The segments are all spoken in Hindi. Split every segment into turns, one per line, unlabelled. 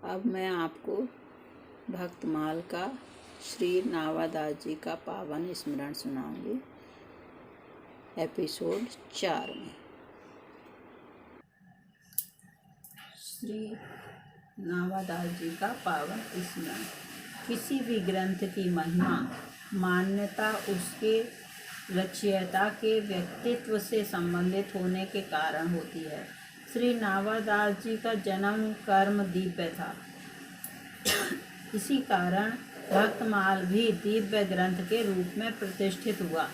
अब मैं आपको भक्तमाल का श्री नावादास जी का पावन स्मरण सुनाऊंगी एपिसोड 4 में। श्री नावादास जी का पावन स्मरण। किसी भी ग्रंथ की महिमा मान्यता उसके रचयिता के व्यक्तित्व से संबंधित होने के कारण होती है। श्री नावादास जी का जन्म कर्म दिव्य था। इसी कारण भक्तमाल भी दिव्य ग्रंथ के रूप में प्रतिष्ठित हुआ।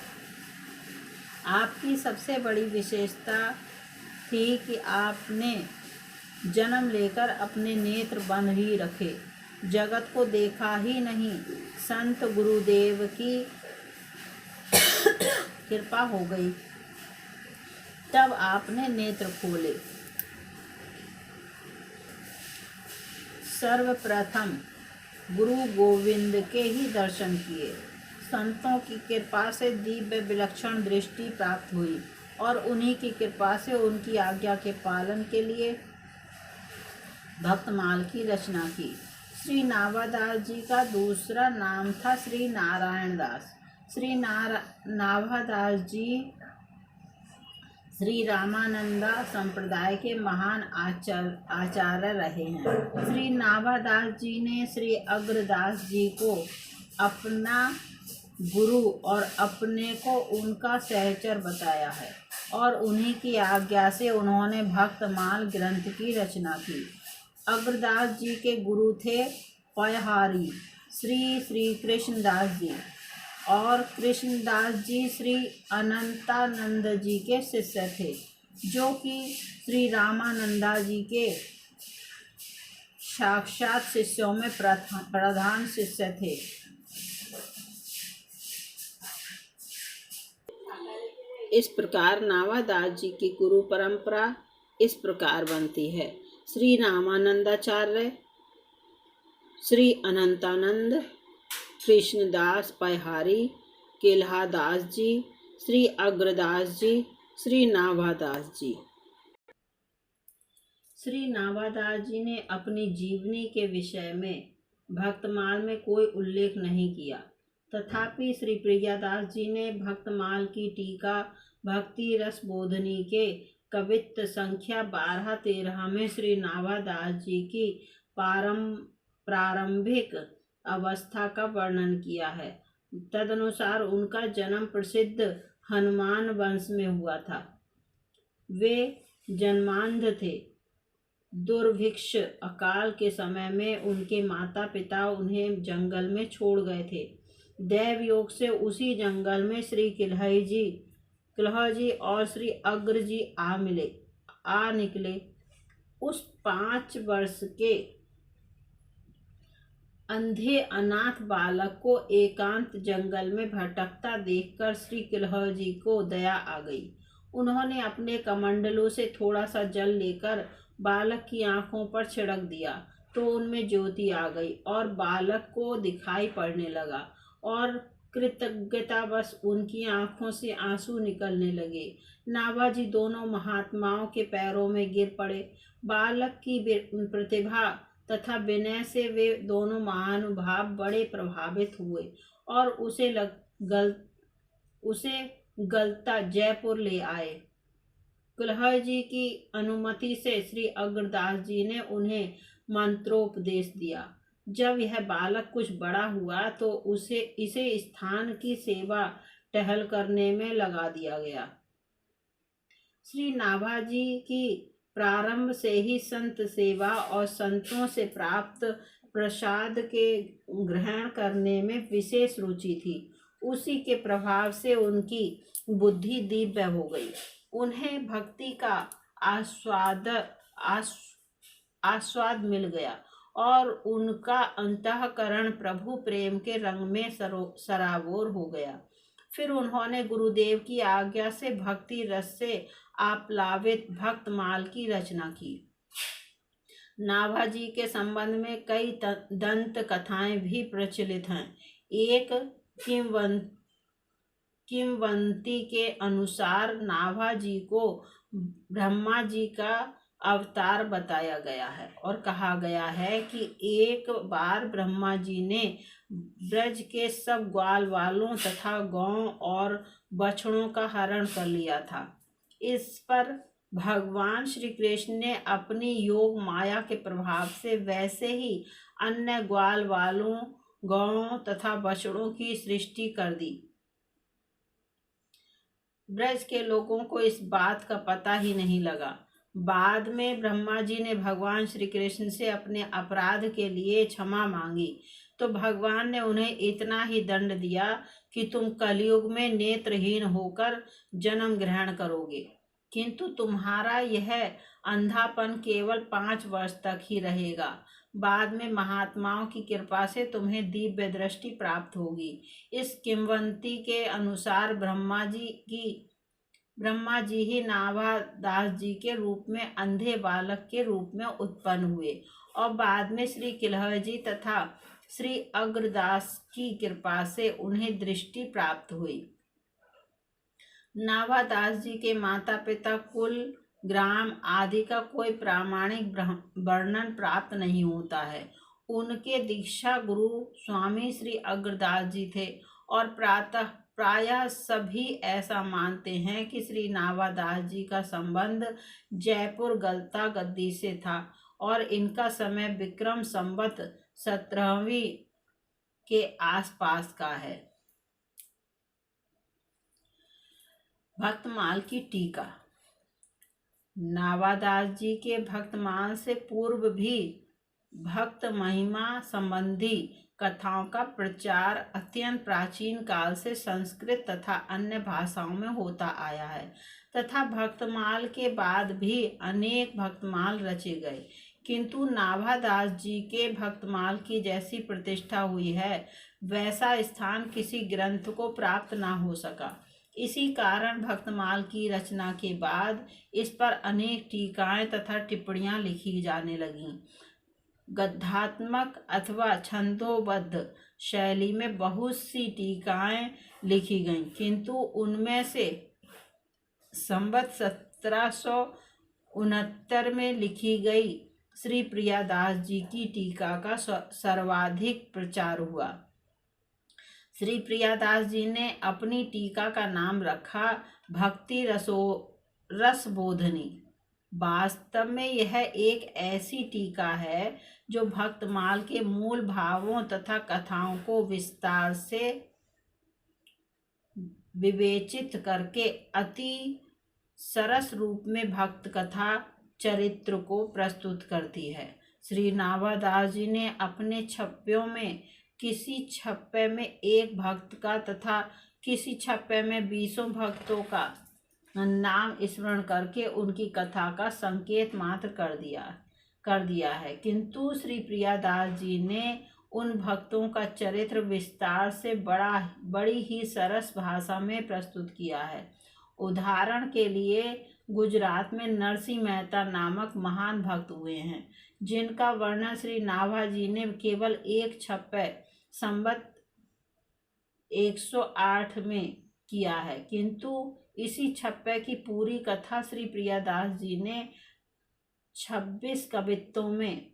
आपकी सबसे बड़ी विशेषता थी कि आपने जन्म लेकर अपने नेत्र बंद ही रखे, जगत को देखा ही नहीं। संत गुरुदेव की कृपा हो गई, तब आपने नेत्र खोले। सर्वप्रथम गुरु गोविंद के ही दर्शन किए। संतों की कृपा से दिव्य विलक्षण दृष्टि प्राप्त हुई और उन्हीं की कृपा से उनकी आज्ञा के पालन के लिए भक्तमाल की रचना की। श्री नावादास जी का दूसरा नाम था श्री नारायण दास। श्री नावादास जी श्री रामानंदा संप्रदाय के महान आचार्य रहे हैं। श्री नावादास जी ने श्री अग्रदास जी को अपना गुरु और अपने को उनका सहचर बताया है और उन्हीं की आज्ञा से उन्होंने भक्तमाल ग्रंथ की रचना की। अग्रदास जी के गुरु थे पयहारी श्री कृष्णदास जी और कृष्णदास जी श्री अनंतानंद जी के शिष्य थे, जो कि श्री रामानंदा जी के साक्षात शिष्यों में प्रधान शिष्य थे। इस प्रकार नावादास जी की गुरु परंपरा इस प्रकार बनती है: श्री रामानंदाचार्य, श्री अनंतानंद, कृष्णदास पयहारी, केल्हादास जी, श्री अग्रदास जी, श्री नावादास जी। श्री नावादास जी ने अपनी जीवनी के विषय में भक्तमाल में कोई उल्लेख नहीं किया, तथापि श्री प्रियादास जी ने भक्तमाल की टीका भक्ति रस बोधनी के कवित्त संख्या 12-13 में श्री नावादास जी की प्रारंभिक अवस्था का वर्णन किया है। तदनुसार उनका जन्म प्रसिद्ध हनुमान वंश में हुआ था। वे जन्मांध थे। दुर्भिक्ष अकाल के समय में उनके माता पिता उन्हें जंगल में छोड़ गए थे। दैव योग से उसी जंगल में श्री किल्हा जी और श्री अग्र जी आ निकले। उस 5 वर्ष के अंधे अनाथ बालक को एकांत जंगल में भटकता देखकर श्री किल्हा जी को दया आ गई। उन्होंने अपने कमंडलों से थोड़ा सा जल लेकर बालक की आंखों पर छिड़क दिया तो उनमें ज्योति आ गई और बालक को दिखाई पड़ने लगा और कृतज्ञतावश उनकी आंखों से आंसू निकलने लगे। नावाजी दोनों महात्माओं के पैरों में गिर पड़े। बालक की प्रतिभा तथा विनय से वे दोनों महानुभाव बड़े प्रभावित हुए और उसे गलता जयपुर ले आए। किल्हा जी की अनुमति से श्री अग्रदास जी ने उन्हें मंत्रोपदेश दिया। जब यह बालक कुछ बड़ा हुआ तो इसे स्थान की सेवा टहल करने में लगा दिया गया। श्री नाभाजी की प्रारंभ से ही संत सेवा और संतों से प्राप्त प्रसाद के ग्रहण करने में विशेष रुचि थी। उसी के प्रभाव से उनकी बुद्धि दिव्य हो गई। उन्हें भक्ति का आस्वाद मिल गया और उनका अंतःकरण प्रभु प्रेम के रंग में सराबोर हो गया। फिर उन्होंने गुरुदेव की आज्ञा से भक्ति रस से आप्लावित भक्तमाल की रचना की। नाभाजी के संबंध में कई दंत कथाएं भी प्रचलित हैं। एक किंवदंती के अनुसार नाभाजी को ब्रह्मा जी का अवतार बताया गया है। और कहा गया है कि एक बार ब्रह्मा जी ने ब्रज के सब ग्वाल वालों तथा गौं और बछड़ों का हरण कर लिया था। इस पर भगवान श्री कृष्ण ने अपनी योग माया के प्रभाव से वैसे ही अन्य ग्वाल वालों, गौं तथा बछड़ों की सृष्टि कर दी। ब्रज के लोगों को इस बात का पता ही नहीं लगा। बाद में ब्रह्मा जी ने भगवान श्री कृष्ण से अपने अपराध के लिए क्षमा मांगी तो भगवान ने उन्हें इतना ही दंड दिया कि तुम कलयुग में नेत्रहीन होकर जन्म ग्रहण करोगे, किंतु तुम्हारा यह अंधापन केवल 5 वर्ष तक ही रहेगा। बाद में महात्माओं की कृपा से तुम्हें दिव्य दृष्टि प्राप्त होगी। इस किंवदंती के अनुसार ब्रह्मा जी ही नाभादास जी के रूप में अंधे बालक के रूप में उत्पन्न हुए और बाद में श्री किल्हर जी तथा श्री अग्रदास की कृपा से उन्हें दृष्टि प्राप्त हुई। नाभादास जी के माता पिता, कुल, ग्राम आदि का कोई प्रामाणिक वर्णन प्राप्त नहीं होता है। उनके दीक्षा गुरु स्वामी श्री अग्रदास जी थे और प्रायः सभी ऐसा मानते हैं कि श्री नाभादास जी का संबंध जयपुर गलता गद्दी से था और इनका समय विक्रम संवत 17वीं के आसपास का है। भक्तमाल की टीका। नाभादास जी के भक्तमाल से पूर्व भी भक्त महिमा संबंधी कथाओं का प्रचार अत्यंत प्राचीन काल से संस्कृत तथा अन्य भाषाओं में होता आया है तथा भक्तमाल के बाद भी अनेक भक्तमाल रचे गए, किंतु नाभादास जी के भक्तमाल की जैसी प्रतिष्ठा हुई है वैसा स्थान किसी ग्रंथ को प्राप्त ना हो सका। इसी कारण भक्तमाल की रचना के बाद इस पर अनेक टीकाएं तथा टिप्पणियां लिखी जाने लगीं। गद्यात्मक अथवा छंदोबद्ध शैली में बहुत सी टीकाएं लिखी गईं, किंतु उनमें से संवत 1769 में लिखी गई श्री प्रियादास जी की टीका का सर्वाधिक प्रचार हुआ। श्री प्रियादास जी ने अपनी टीका का नाम रखा भक्ति रसबोधनी। वास्तव में यह एक ऐसी टीका है जो भक्तमाल के मूल भावों तथा कथाओं को विस्तार से विवेचित करके अति सरस रूप में भक्त कथा चरित्र को प्रस्तुत करती है। श्री नाभादास जी ने अपने छप्पों में किसी छप्पे में एक भक्त का तथा किसी छप्पे में 20 भक्तों का नाम स्मरण करके उनकी कथा का संकेत मात्र कर दिया है, किंतु श्री प्रियादास जी ने उन भक्तों का चरित्र विस्तार से बड़ी ही सरस भाषा में प्रस्तुत किया है। उदाहरण के लिए गुजरात में नरसिंह मेहता नामक महान भक्त हुए हैं, जिनका वर्णन श्री नाभा जी ने केवल एक छप्पे संवत 108 में किया है, किंतु इसी छप्पे की पूरी कथा श्री प्रियादास जी ने 26 कवित्तों में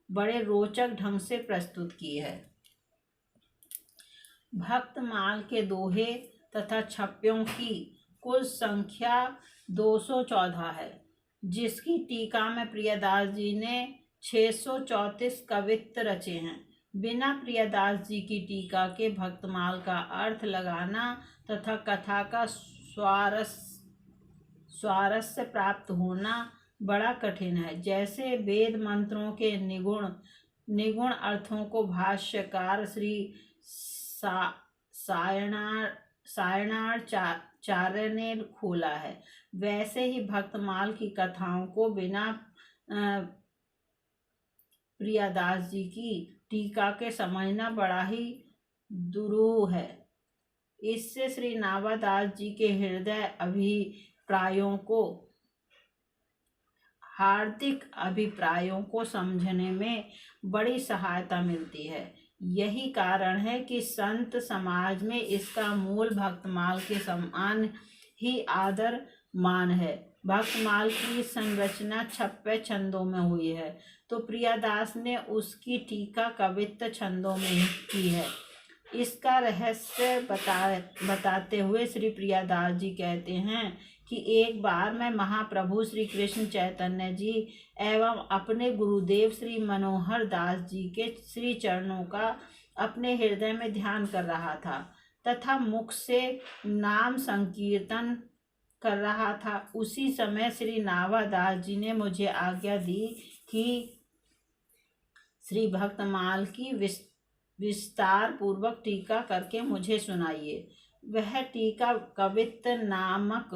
बड़े रोचक ढंग से प्रस्तुत की है। भक्तमाल के दोहे तथा छप्पों की कुल संख्या 214 है, जिसकी टीका में प्रियादास जी ने 634 कवित्त रचे हैं। बिना प्रियादास जी की टीका के भक्तमाल का अर्थ लगाना तथा कथा का स्वारस्य प्राप्त होना बड़ा कठिन है। जैसे वेद मंत्रों के निगुण अर्थों को भाष्यकार श्री सायणाचार्य ने खोला है, वैसे ही भक्तमाल की कथाओं को बिना प्रियादास जी की टीका के समझना बड़ा ही दुरूह है। इससे श्री नाभादास जी के हार्दिक अभिप्रायों को समझने में बड़ी सहायता मिलती है। यही कारण है कि संत समाज में इसका मूल भक्तमाल के समान ही आदर मान है। भक्तमाल की संरचना 56 छंदों में हुई है, तो प्रियादास ने उसकी टीका कवित्त छंदों में ही की है। इसका रहस्य बताते हुए श्री प्रियादास जी कहते हैं कि एक बार मैं महाप्रभु श्री कृष्ण चैतन्य जी एवं अपने गुरुदेव श्री मनोहर दास जी के श्री चरणों का अपने हृदय में ध्यान कर रहा था तथा मुख से नाम संकीर्तन कर रहा था। उसी समय श्री नाभादास जी ने मुझे आज्ञा दी कि श्री भक्तमाल की विस्तार पूर्वक टीका करके मुझे सुनाइए। वह टीका कवित्त नामक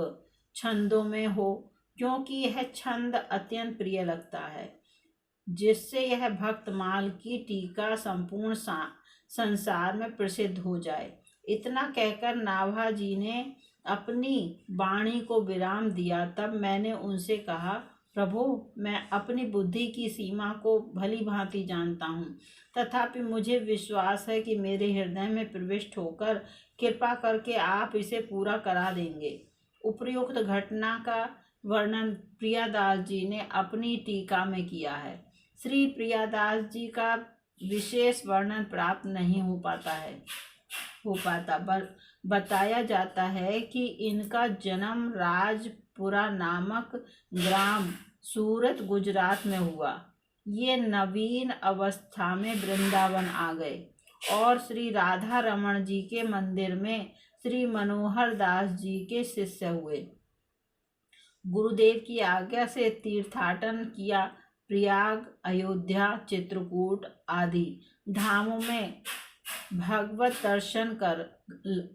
छंदों में हो, क्योंकि यह छंद अत्यंत प्रिय लगता है, जिससे यह भक्तमाल की टीका संपूर्ण संसार में प्रसिद्ध हो जाए। इतना कहकर नाभा जी ने अपनी वाणी को विराम दिया। तब मैंने उनसे कहा, प्रभु, मैं अपनी बुद्धि की सीमा को भली भांति जानता हूँ, तथापि मुझे विश्वास है कि मेरे हृदय में प्रविष्ट होकर कृपा करके आप इसे पूरा करा देंगे। उपर्युक्त घटना का वर्णन प्रियादास जी ने अपनी टीका में किया है। श्री प्रियादास जी का विशेष वर्णन प्राप्त नहीं हो पाता बताया जाता है कि इनका जन्म राजपुरा नामक ग्राम सूरत गुजरात में हुआ। ये नवीन अवस्था में वृंदावन आ गए और श्री राधा रमण जी के मंदिर में श्री मनोहर दास जी के शिष्य हुए। गुरुदेव की आज्ञा से तीर्थाटन किया। प्रयाग, अयोध्या, चित्रकूट आदि धामों में भगवत दर्शन कर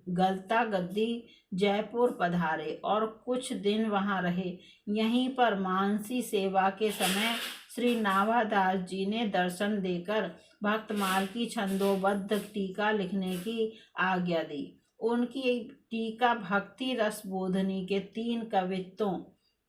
गलता गद्दी जयपुर पधारे और कुछ दिन वहां रहे। यहीं पर मानसी सेवा के समय श्री नाभादास जी ने दर्शन देकर भक्तमाल की छंदोबद्ध टीका लिखने की आज्ञा दी। उनकी टीका भक्ति रस बोधनी के 3 कवित्तों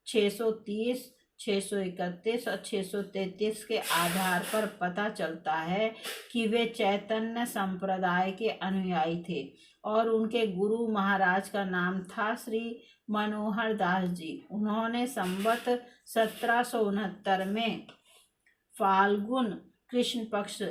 630, 631 और 633 के आधार पर पता चलता है कि वे चैतन्य संप्रदाय के अनुयायी थे और उनके गुरु महाराज का नाम था श्री मनोहर दास जी। उन्होंने संवत 1769 में फाल्गुन कृष्ण पक्ष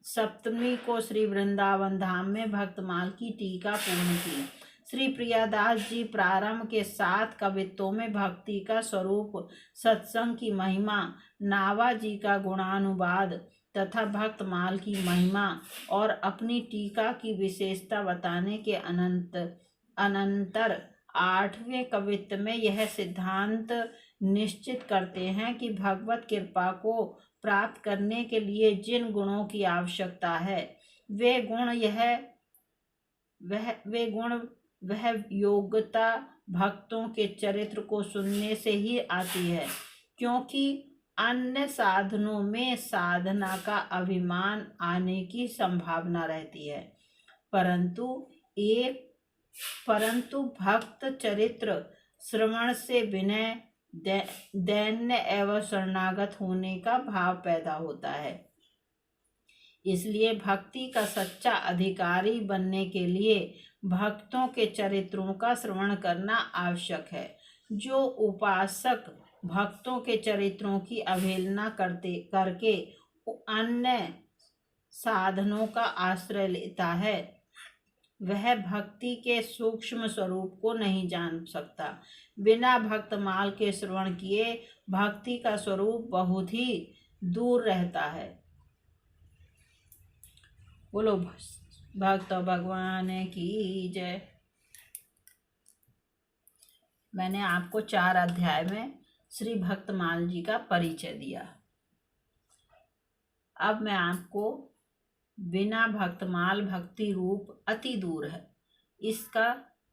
सप्तमी को श्री वृंदावन धाम में भक्तमाल की टीका पूर्ण की। श्री प्रियादास जी प्रारंभ के 7 कवित्तों में भक्ति का स्वरूप, सत्संग की महिमा, नाभा जी का गुणानुवाद तथा भक्तमाल की महिमा और अपनी टीका की विशेषता बताने के अनंतर 8वें कवित्त में यह सिद्धांत निश्चित करते हैं कि भगवत कृपा को प्राप्त करने के लिए जिन गुणों की आवश्यकता है वह योग्यता भक्तों के चरित्र को सुनने से ही आती है, क्योंकि अन्य साधनों में साधना का अभिमान आने की संभावना रहती है, परंतु भक्त चरित्र श्रवण से विनय, दैन्य एवं शरणागत होने का भाव पैदा होता है। इसलिए भक्ति का सच्चा अधिकारी बनने के लिए भक्तों के चरित्रों का श्रवण करना आवश्यक है। जो उपासक भक्तों के चरित्रों की अवहेलना करके अन्य साधनों का आश्रय लेता है, वह भक्ति के सूक्ष्म स्वरूप को नहीं जान सकता। बिना भक्तमाल के श्रवण किए भक्ति का स्वरूप बहुत ही दूर रहता है। बोलो भक्त भगवान की जय। मैंने आपको 4 अध्याय में श्री भक्तमाल जी का परिचय दिया। अब मैं आपको बिना भक्तमाल भक्ति रूप अति दूर है इसका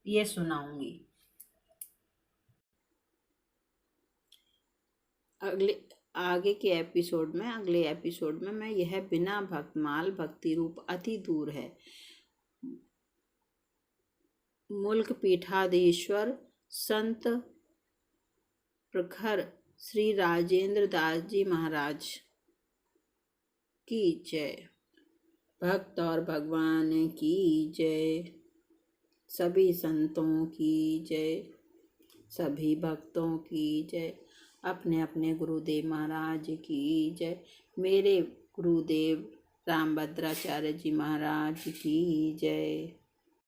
ये सुनाऊंगी। अगले एपिसोड में मैं यह बिना भक्तमाल भक्ति रूप अति दूर है मुल्क पीठाधीश्वर संत प्रखर श्री राजेंद्र दास जी महाराज की जय। भक्त और भगवान की जय। सभी संतों की जय। सभी भक्तों की जय। अपने अपने गुरुदेव महाराज की जय। मेरे गुरुदेव रामभद्राचार्य जी महाराज की जय।